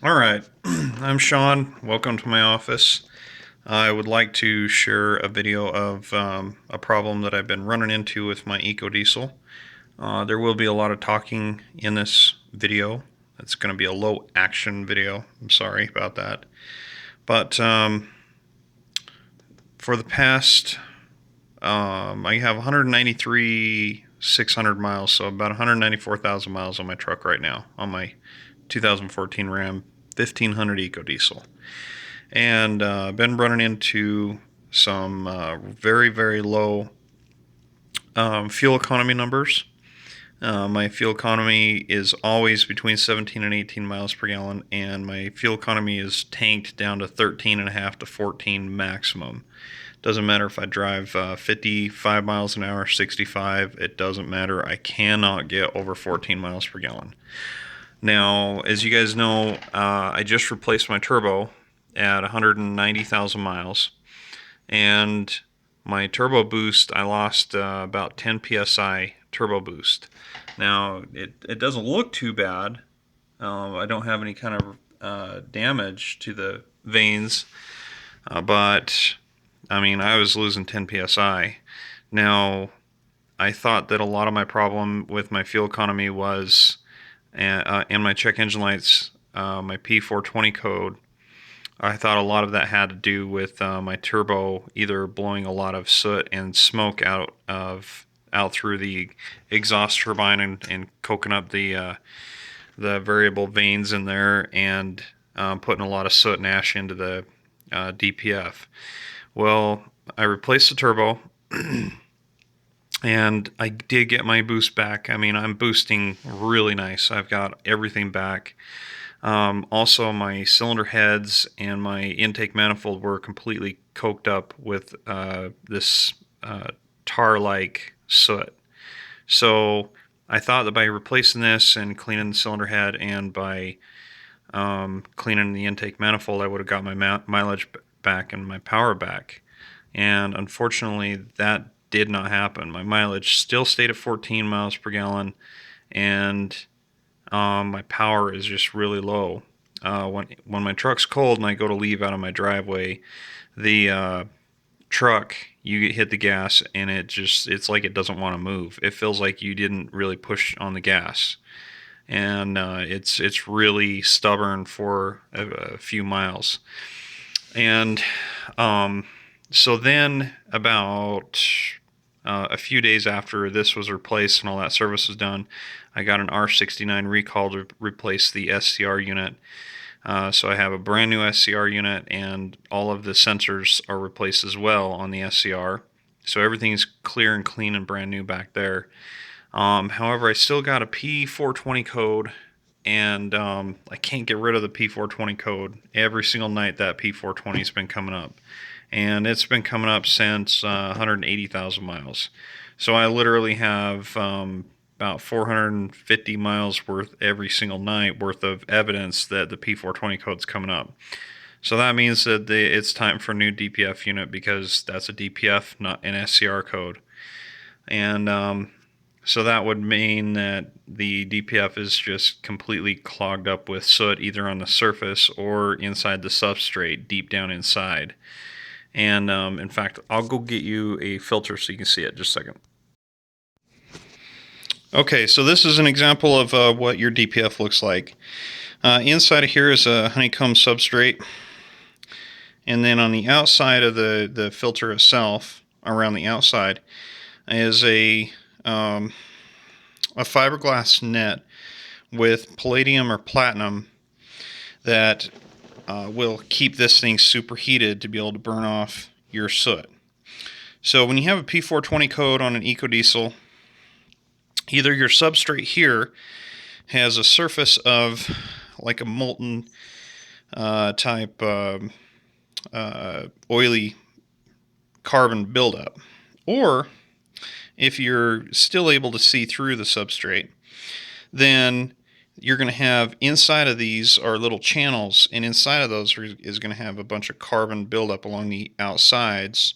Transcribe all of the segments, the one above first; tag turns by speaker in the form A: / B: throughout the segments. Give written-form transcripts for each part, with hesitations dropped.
A: All right, I'm Sean. Welcome to my office. I would like to share a video of a problem that I've been running into with my Ecodiesel. There will be a lot of talking in this video. It's going to be a low action video. I'm sorry about that. But for the past, I have 193,600 miles, so about 194,000 miles on my truck right now on my 2014 Ram 1500 Ecodiesel. And been running into some very low fuel economy numbers. My fuel economy is always between 17 and 18 miles per gallon, and my fuel economy is tanked down to 13 and a half to 14 maximum. Doesn't matter if I drive 55 miles an hour, 65, it doesn't matter. I cannot get over 14 miles per gallon. Now, as you guys know, I just replaced my turbo at 190,000 miles, and my turbo boost, I lost about 10 psi turbo boost. Now, it doesn't look too bad. I don't have any kind of damage to the vanes, but I mean, I was losing 10 psi. Now, I thought that a lot of my problem with my fuel economy was, and my check engine lights, my P0420 code, I thought a lot of that had to do with my turbo either blowing a lot of soot and smoke out through the exhaust turbine and coking up the variable vanes in there and putting a lot of soot and ash into the DPF. Well, I replaced the turbo and I did get my boost back. I mean, I'm boosting really nice. I've got everything back. Also, my cylinder heads and my intake manifold were completely coked up with this tar-like soot. So I thought that by replacing this and cleaning the cylinder head and by cleaning the intake manifold, I would have got my mileage back and my power back. And unfortunately, that did not happen. My mileage still stayed at 14 miles per gallon, and my power is just really low. When my truck's cold and I go to leave out of my driveway, the truck, you hit the gas and it's like it doesn't want to move. It feels like you didn't really push on the gas, and it's really stubborn for a few miles. And so then about a few days after this was replaced and all that service was done, I got an R69 recall to replace the SCR unit. So I have a brand new SCR unit, and all of the sensors are replaced as well on the SCR. So everything's clear and clean and brand new back there. However, I still got a P0420 code, and I can't get rid of the P0420 code. Every single night that P0420 has been coming up. And it's been coming up since 180,000 miles. So I literally have about 450 miles worth every single night worth of evidence that the P0420 code's coming up. So that means that it's time for a new DPF unit, because that's a DPF, not an SCR code. And so that would mean that the DPF is just completely clogged up with soot, either on the surface or inside the substrate, deep down inside. And in fact, I'll go get you a filter so you can see it. Just a second. Okay, so this is an example of what your DPF looks like. Inside of here is a honeycomb substrate, and then on the outside of the filter itself, around the outside, is a fiberglass net with palladium or platinum that will keep this thing superheated to be able to burn off your soot. So when you have a P0420 code on an Ecodiesel, either your substrate here has a surface of like a molten type oily carbon buildup, or if you're still able to see through the substrate, then you're going to have inside of these are little channels, and inside of those is going to have a bunch of carbon buildup along the outsides,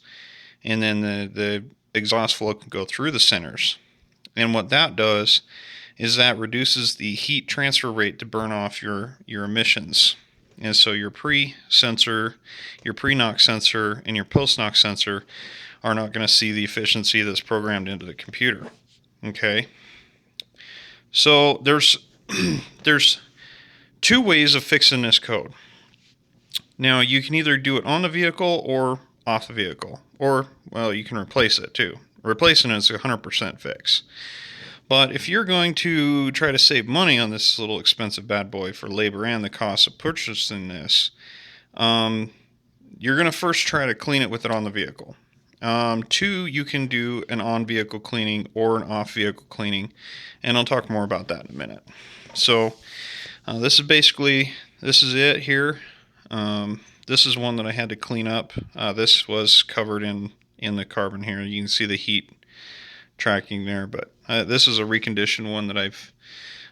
A: and then the exhaust flow can go through the centers. And what that does is that reduces the heat transfer rate to burn off your emissions. And so your pre-sensor, your pre-knock sensor, and your post-knock sensor are not going to see the efficiency that's programmed into the computer. Okay. So there's there's two ways of fixing this code. Now you can either do it on the vehicle or off the vehicle, or well, you can replace it too. Replacing it is a 100% fix. But if you're going to try to save money on this little expensive bad boy for labor and the cost of purchasing this, you're going to first try to clean it with it on the vehicle. Two, you can do an on-vehicle cleaning or an off-vehicle cleaning, and I'll talk more about that in a minute. So this is it here. This is one that I had to clean up. This was covered in the carbon here. You can see the heat tracking there, but this is a reconditioned one that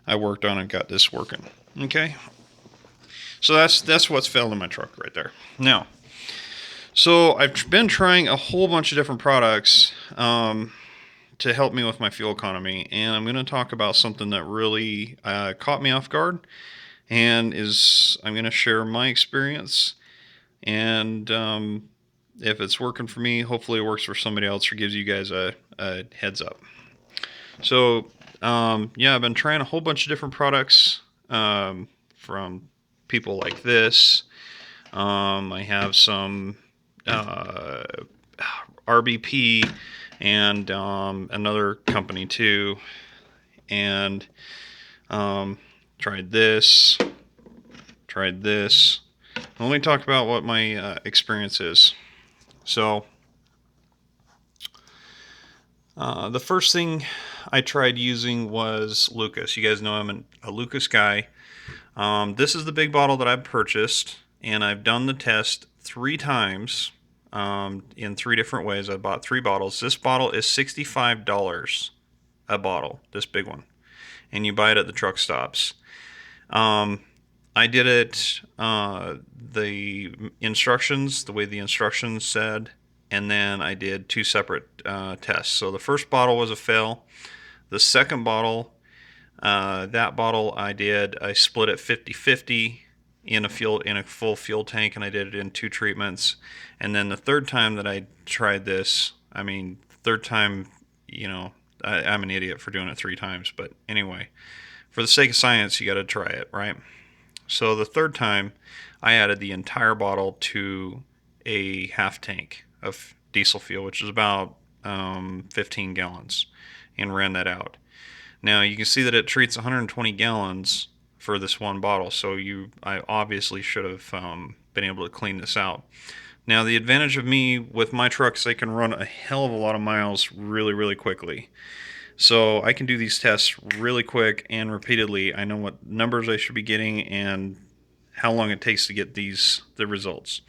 A: I worked on and got this working. Okay, so that's what's failed in my truck right there. Now, so I've been trying a whole bunch of different products to help me with my fuel economy, and I'm going to talk about something that really caught me off guard, and I'm going to share my experience, and if it's working for me, hopefully it works for somebody else or gives you guys a heads up. So yeah, I've been trying a whole bunch of different products from people like this. I have some RBP and another company too, and tried this. Let me talk about what my experience is. So the first thing I tried using was Lucas. You guys know I'm a Lucas guy. This is the big bottle that I've purchased, and I've done the test 3 times in 3 different ways. I bought 3 bottles. This bottle is $65 a bottle, this big one, and you buy it at the truck stops. I did it the way the instructions said, and then I did 2 separate tests. So the first bottle was a fail. The second bottle, that bottle I split it 50-50 in a full fuel tank, and I did it in 2 treatments. And then the third time that I tried this, third time, I'm an idiot for doing it 3 times, but anyway, for the sake of science, you got to try it, right? So the third time, I added the entire bottle to a half tank of diesel fuel, which is about 15 gallons, and ran that out. Now you can see that it treats 120 gallons for this one bottle, so I obviously should have been able to clean this out. Now the advantage of me with my trucks, I can run a hell of a lot of miles really, really quickly. So I can do these tests really quick and repeatedly. I know what numbers I should be getting and how long it takes to get the results.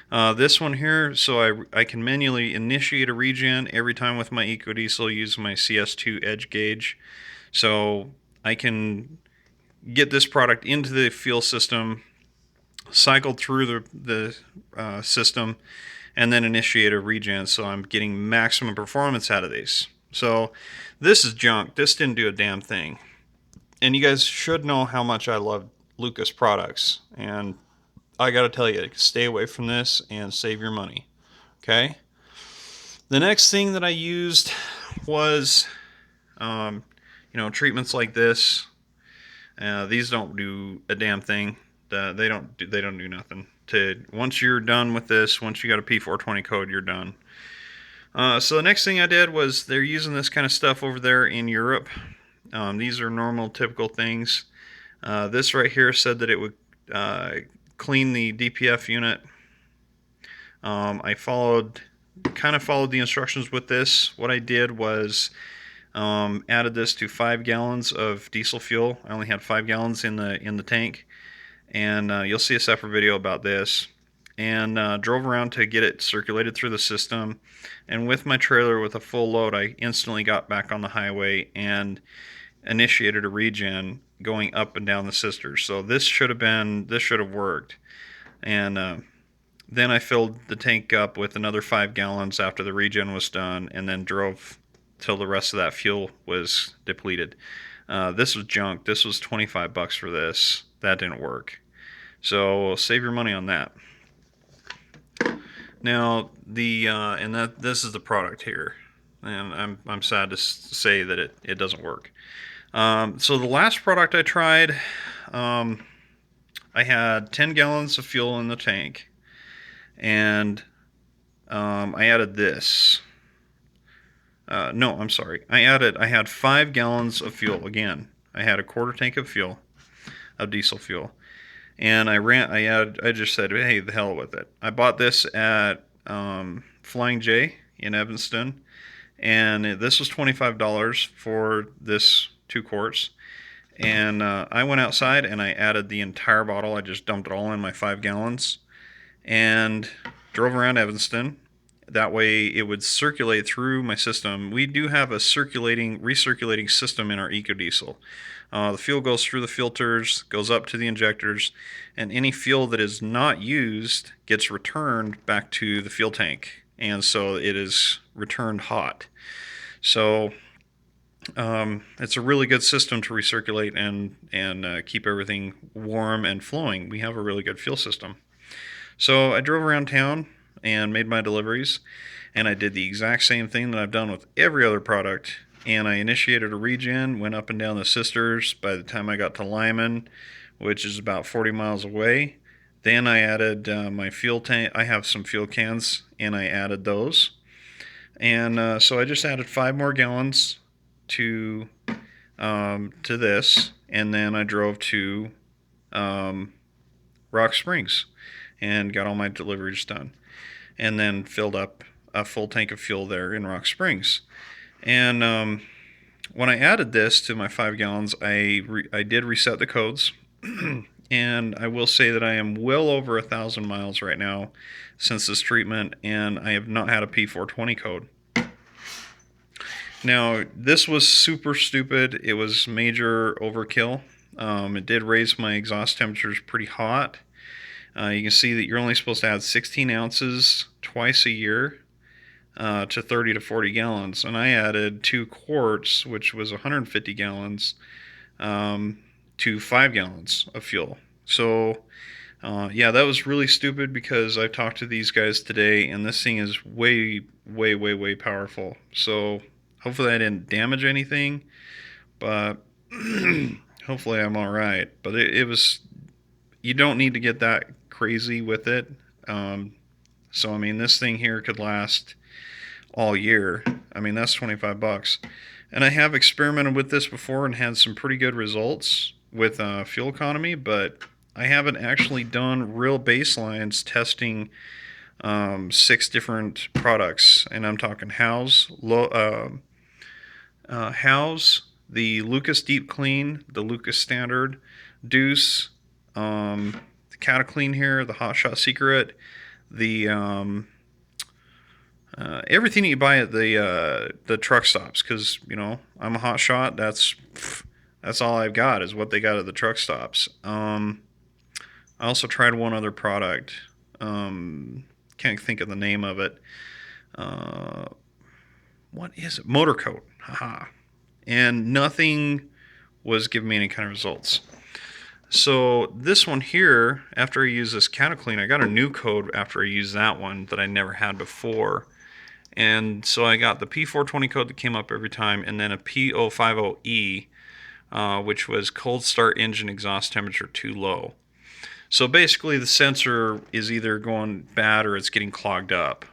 A: This one here, so I can manually initiate a regen every time with my Ecodiesel using my CS2 edge gauge. So I can get this product into the fuel system, cycle through the system, and then initiate a regen, so I'm getting maximum performance out of these. So this is junk. This didn't do a damn thing. And you guys should know how much I love Lucas products, and I gotta tell you, stay away from this and save your money. Okay? The next thing that I used was treatments like this. These don't do a damn thing. They don't do nothing. Once you're done with this, once you got a P0420 code, you're done. So the next thing I did was, they're using this kind of stuff over there in Europe. These are normal, typical things. This right here said that it would clean the DPF unit. I kind of followed the instructions with this. What I did was added this to 5 gallons of diesel fuel. I only had 5 gallons in the tank, and you'll see a separate video about this. And drove around to get it circulated through the system. And with my trailer with a full load, I instantly got back on the highway and initiated a regen going up and down the sisters. So this should have worked. And then I filled the tank up with another 5 gallons after the regen was done, and then drove till the rest of that fuel was depleted. This was junk. This was 25 bucks for this. That didn't work. So save your money on that. Now and that this is the product here, and I'm sad to say that it doesn't work. So the last product I tried, I had 10 gallons of fuel in the tank, and I added this. No, I'm sorry. I had 5 gallons of fuel again. I had a quarter tank of fuel, of diesel fuel, and I just said, hey, the hell with it. I bought this at Flying J in Evanston, and this was $25 for this 2 quarts. And I went outside and I added the entire bottle. I just dumped it all in my 5 gallons and drove around Evanston. That way it would circulate through my system. We do have a recirculating system in our Ecodiesel. The fuel goes through the filters, goes up to the injectors, and any fuel that is not used gets returned back to the fuel tank. And so it is returned hot. So it's a really good system to recirculate and keep everything warm and flowing. We have a really good fuel system. So I drove around town and made my deliveries, and I did the exact same thing that I've done with every other product. And I initiated a regen, went up and down the Sisters. By the time I got to Lyman, which is about 40 miles away, then I added my fuel tank. I have some fuel cans, and I added those. And so I just added 5 more gallons to this, and then I drove to Rock Springs and got all my deliveries done, and then filled up a full tank of fuel there in Rock Springs. And when I added this to my 5 gallons, I did reset the codes, and I will say that I am well over 1,000 miles right now since this treatment, and I have not had a P0420 code. Now, this was super stupid. It was major overkill. It did raise my exhaust temperatures pretty hot. You can see that you're only supposed to add 16 ounces twice a year to 30 to 40 gallons. And I added 2 quarts, which was 150 gallons, to 5 gallons of fuel. So, yeah, that was really stupid because I talked to these guys today, and this thing is way, way, way, way powerful. So hopefully I didn't damage anything, but hopefully I'm all right. But it was, you don't need to get that crazy with it. So, I mean, this thing here could last all year. I mean, that's 25 bucks. And I have experimented with this before and had some pretty good results with fuel economy, but I haven't actually done real baselines testing 6 different products. And I'm talking House, the Lucas Deep Clean, the Lucas Standard, Deuce, the Cataclean here, the Hot Shot Secret, the everything you buy at the truck stops, because you know I'm a hot shot. That's all I've got is what they got at the truck stops. I also tried one other product. Can't think of the name of it. What is it? Motor Coat. Haha. And nothing was giving me any kind of results. So this one here, after I use this Cataclean, I got a new code after I used that one that I never had before. And so I got the P0420 code that came up every time, and then a P050E, which was cold start engine exhaust temperature too low. So basically the sensor is either going bad or it's getting clogged up,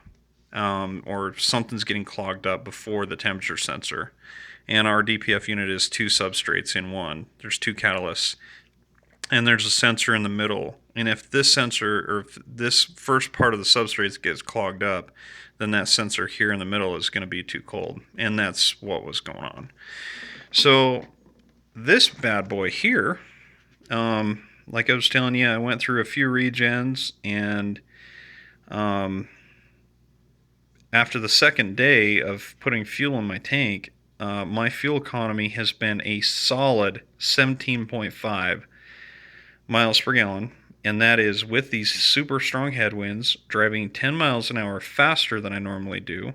A: or something's getting clogged up before the temperature sensor. And our DPF unit is 2 substrates in one. There's 2 catalysts. And there's a sensor in the middle. And if this sensor, or if this first part of the substrate gets clogged up, then that sensor here in the middle is going to be too cold. And that's what was going on. So this bad boy here, like I was telling you, I went through a few regens, and after the second day of putting fuel in my tank, my fuel economy has been a solid 17.5 miles per gallon, and that is with these super strong headwinds, driving 10 miles an hour faster than I normally do.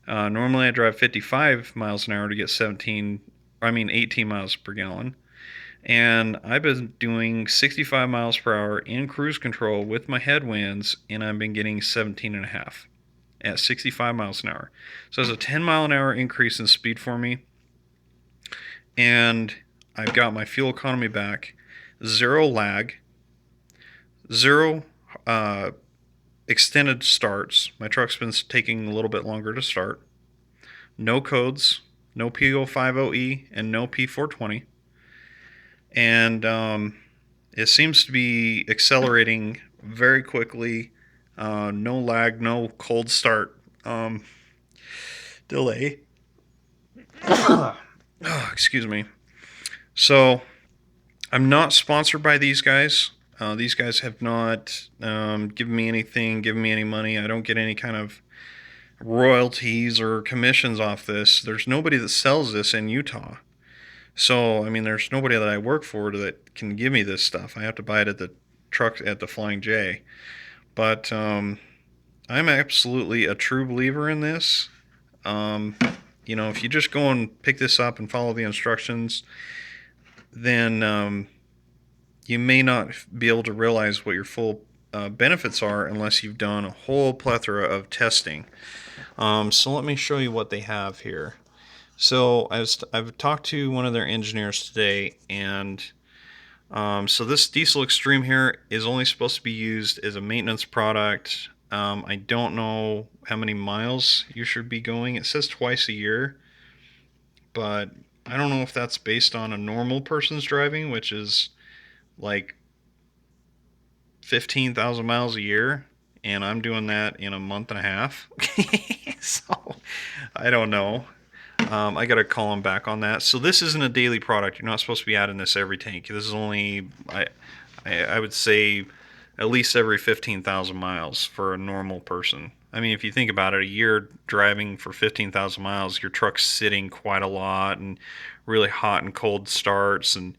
A: Normally I drive 55 miles an hour to get 17 I mean 18 miles per gallon. And I've been doing 65 miles per hour in cruise control with my headwinds, and I've been getting 17 and a half at 65 miles an hour. So it's a 10 mile an hour increase in speed for me, and I've got my fuel economy back, zero lag, zero extended starts. My truck's been taking a little bit longer to start. No codes, no P0520E, and no P0420. And it seems to be accelerating very quickly. No lag, no cold start delay. Oh, excuse me. So I'm not sponsored by these guys. These guys have not given me anything, given me any money. I don't get any kind of royalties or commissions off this. There's nobody that sells this in Utah. So, I mean, there's nobody that I work for that can give me this stuff. I have to buy it at the truck at the Flying J. But I'm absolutely a true believer in this. Um, if you just go and pick this up and follow the instructions, then you may not be able to realize what your full benefits are unless you've done a whole plethora of testing. So let me show you what they have here. So I've talked to one of their engineers today, and so this Diesel Extreme here is only supposed to be used as a maintenance product. I don't know how many miles you should be going. It says twice a year, but I don't know if that's based on a normal person's driving, which is like 15,000 miles a year, and I'm doing that in a month and a half. So I don't know. I got to call him back on that. So this isn't a daily product. You're not supposed to be adding this every tank. This is only, I would say, at least every 15,000 miles for a normal person. I mean, if you think about it, a year driving for 15,000 miles, your truck's sitting quite a lot, and really hot and cold starts, and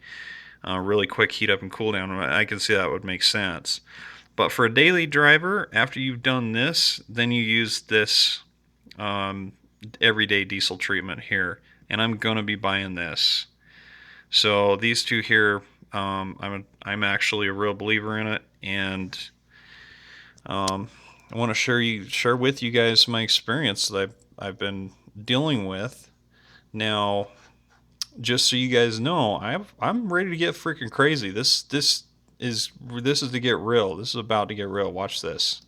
A: really quick heat up and cool down. I can see that would make sense. But for a daily driver, after you've done this, then you use this everyday diesel treatment here, and I'm gonna be buying this. So these two here, I'm actually a real believer in it, and I want to share with you guys my experience that I've been dealing with. Now, just so you guys know, I'm ready to get freaking crazy. This is to get real. This is about to get real. Watch this.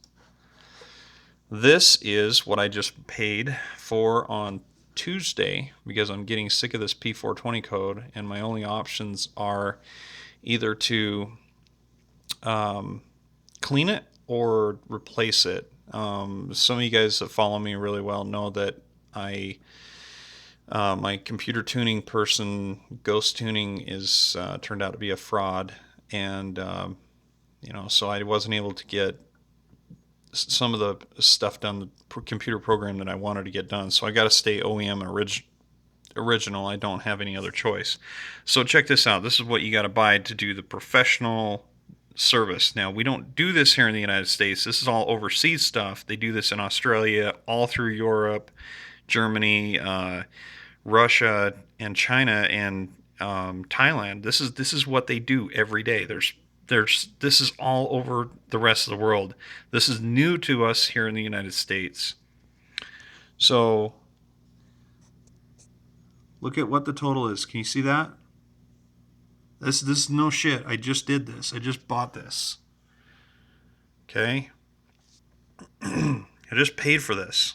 A: This is what I just paid for on Tuesday because I'm getting sick of this P0420 code, and my only options are either to clean it or replace it. Some of you guys that follow me really well know that my computer tuning person, Ghost Tuning, is turned out to be a fraud, and so I wasn't able to get some of the stuff done, the computer program that I wanted to get done. So I got to stay OEM original. I don't have any other choice. So check this out. This is what you got to buy to do the professional service. Now, we don't do this here in the United States. This is all overseas stuff. They do this in Australia, all through Europe, Germany, Russia, and China, and Thailand. This is what they do every day. This is all over the rest of the world. This is new to us here in the United States. So look at what the total is. Can you see that? This is no shit. I just did this. I just bought this. Okay? I just paid for this.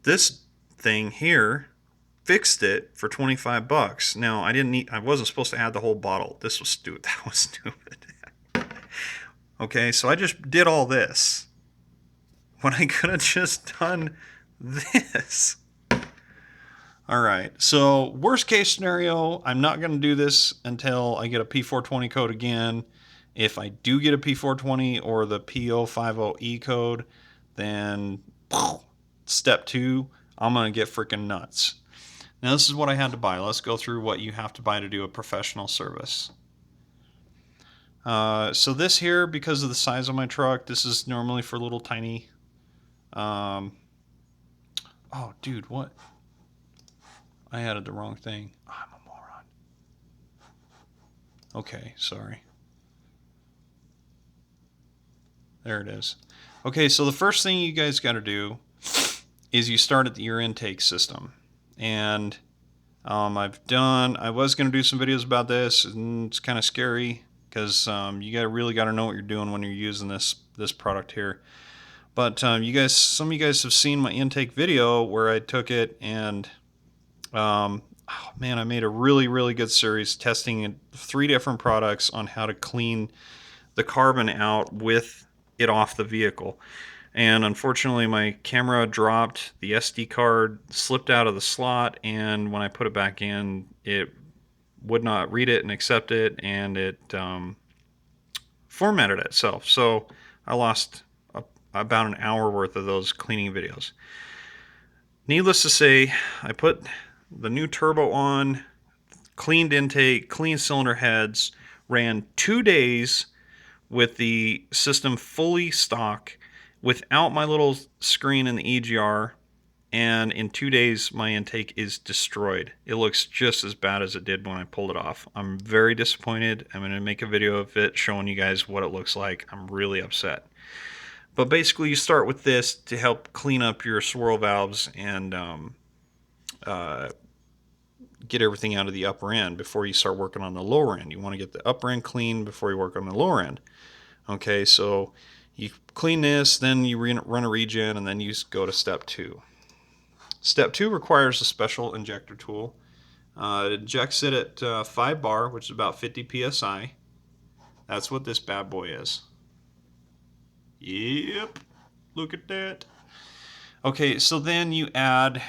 A: This thing here fixed it for $25. Now, I wasn't supposed to add the whole bottle. This was stupid. That was stupid. Okay, so I just did all this when I could have just done this. All right, so worst case scenario, I'm not going to do this until I get a P0420 code again. If I do get a P0420 or the P050E code, then step 2, I'm going to get freaking nuts. Now, this is what I had to buy. Let's go through what you have to buy to do a professional service. So this here, because of the size of my truck, this is normally for little tiny... oh, dude, what? I added the wrong thing. Oh, I'm a moron. Okay, sorry. There it is. Okay, so the first thing you guys got to do is you start at your intake system. And I was going to do some videos about this, and it's kind of scary because you really got to know what you're doing when you're using this product here. But some of you guys have seen my intake video where I took it and, oh man, I made a really, really good series testing 3 different products on how to clean the carbon out with it off the vehicle. And unfortunately my camera dropped, the SD card slipped out of the slot, and when I put it back in, it would not read it and accept it, and it formatted itself. So I lost about an hour worth of those cleaning videos. Needless to say, I put the new turbo on, cleaned intake, cleaned cylinder heads, ran 2 days with the system fully stock without my little screen in the EGR, and in 2 days my intake is destroyed. It looks just as bad as it did when I pulled it off. I'm very disappointed. I'm going to make a video of it showing you guys what it looks like. I'm really upset. But basically you start with this to help clean up your swirl valves and get everything out of the upper end before you start working on the lower end. You want to get the upper end clean before you work on the lower end. Okay, so you clean this, then you run a regen, and then you go to step 2. Step 2 requires a special injector tool. It injects it at 5 bar, which is about 50 psi. That's what this bad boy is. Yep, look at that. Okay, so then you add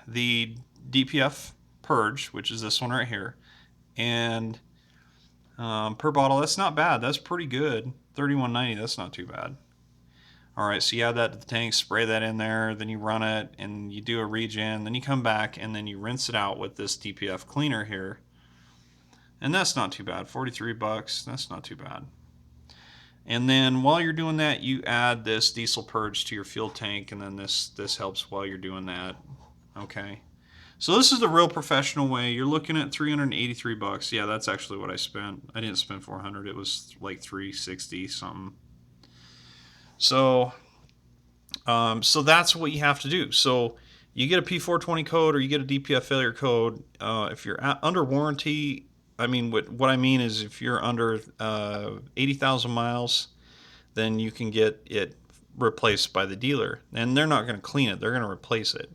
A: the DPF purge, which is this one right here, and per bottle, that's not bad. That's pretty good. $31.90, that's not too bad. Alright, so you add that to the tank, spray that in there, then you run it, and you do a regen, then you come back, and then you rinse it out with this DPF cleaner here. And that's not too bad. 43 bucks, that's not too bad. And then while you're doing that, you add this diesel purge to your fuel tank, and then this helps while you're doing that. Okay. So this is the real professional way. You're looking at 383 bucks. Yeah, that's actually what I spent. I didn't spend 400. It was like 360 something. So that's what you have to do. So you get a P0420 code or you get a DPF failure code. If you're under warranty, I mean, what I mean is if you're under 80,000 miles, then you can get it replaced by the dealer. And they're not going to clean it. They're going to replace it.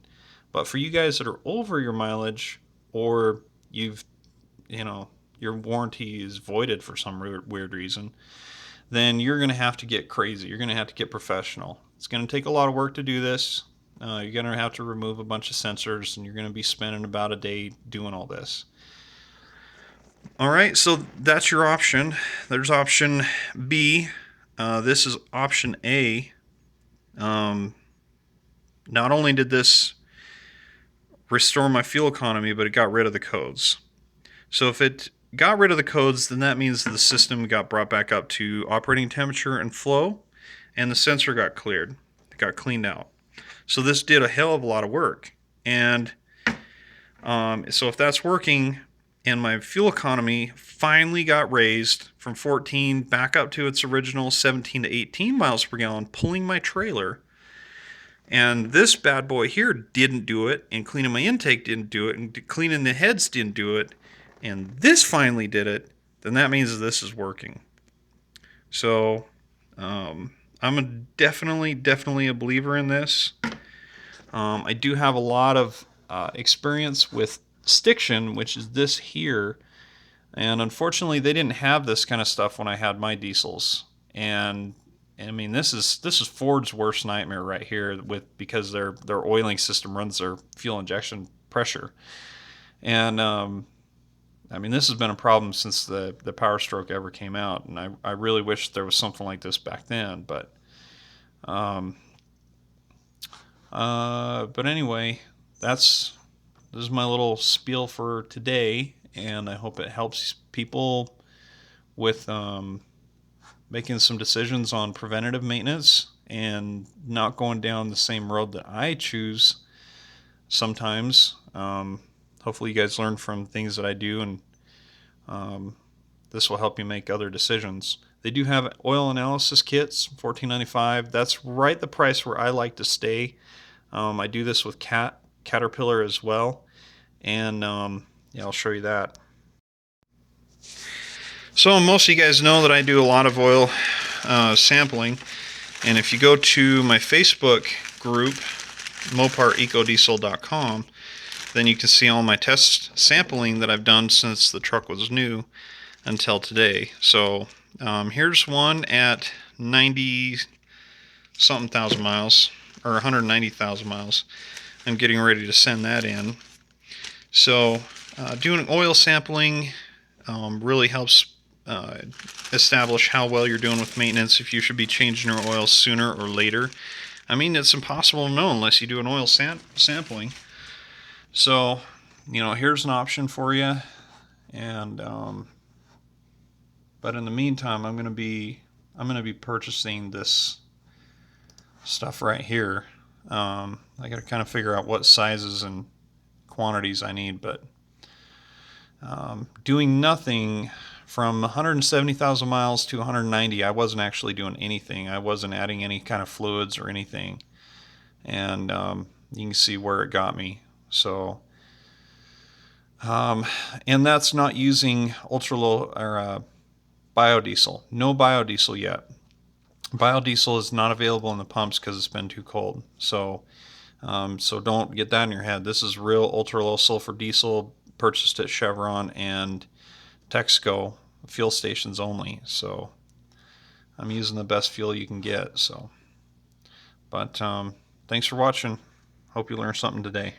A: But for you guys that are over your mileage, or your warranty is voided for some weird reason, then you're going to have to get crazy. You're going to have to get professional. It's going to take a lot of work to do this. You're going to have to remove a bunch of sensors, and you're going to be spending about a day doing all this. All right, so that's your option. There's option B. This is option A. Not only did this restore my fuel economy, but it got rid of the codes. So if it got rid of the codes, then that means the system got brought back up to operating temperature and flow, and the sensor got cleared. It got cleaned out. So this did a hell of a lot of work. And so if that's working, and my fuel economy finally got raised from 14 back up to its original 17 to 18 miles per gallon, pulling my trailer, and this bad boy here didn't do it, and cleaning my intake didn't do it, and cleaning the heads didn't do it, and this finally did it, then that means this is working. So I'm definitely a believer in this. I do have a lot of experience with stiction, which is this here, and unfortunately they didn't have this kind of stuff when I had my diesels. And I mean, this is Ford's worst nightmare right here, because their oiling system runs their fuel injection pressure. And I mean, this has been a problem since the Power Stroke ever came out, and I really wish there was something like this back then. But anyway, this is my little spiel for today, and I hope it helps people with making some decisions on preventative maintenance and not going down the same road that I choose sometimes. hopefully you guys learn from things that I do, and this will help you make other decisions. They do have oil analysis kits, $14.95. That's right the price where I like to stay. I do this with Caterpillar as well, and yeah, I'll show you that. So most of you guys know that I do a lot of oil sampling, and if you go to my Facebook group, moparecodiesel.com, then you can see all my test sampling that I've done since the truck was new until today. So here's one at 90 something thousand miles, or 190,000 miles. I'm getting ready to send that in. So doing oil sampling really helps establish how well you're doing with maintenance, if you should be changing your oil sooner or later. I mean, it's impossible to know unless you do an oil sampling. So, you know, here's an option for you. And but in the meantime, I'm going to be purchasing this stuff right here. I got to kind of figure out what sizes and quantities I need, but doing nothing from 170,000 miles to 190, I wasn't actually doing anything. I wasn't adding any kind of fluids or anything, and you can see where it got me. So, and that's not using ultra low or biodiesel. No biodiesel yet. Biodiesel is not available in the pumps because it's been too cold. So, so don't get that in your head. This is real ultra low sulfur diesel, purchased at Chevron and Texaco fuel stations only. So I'm using the best fuel you can get. So, but thanks for watching. Hope you learned something today.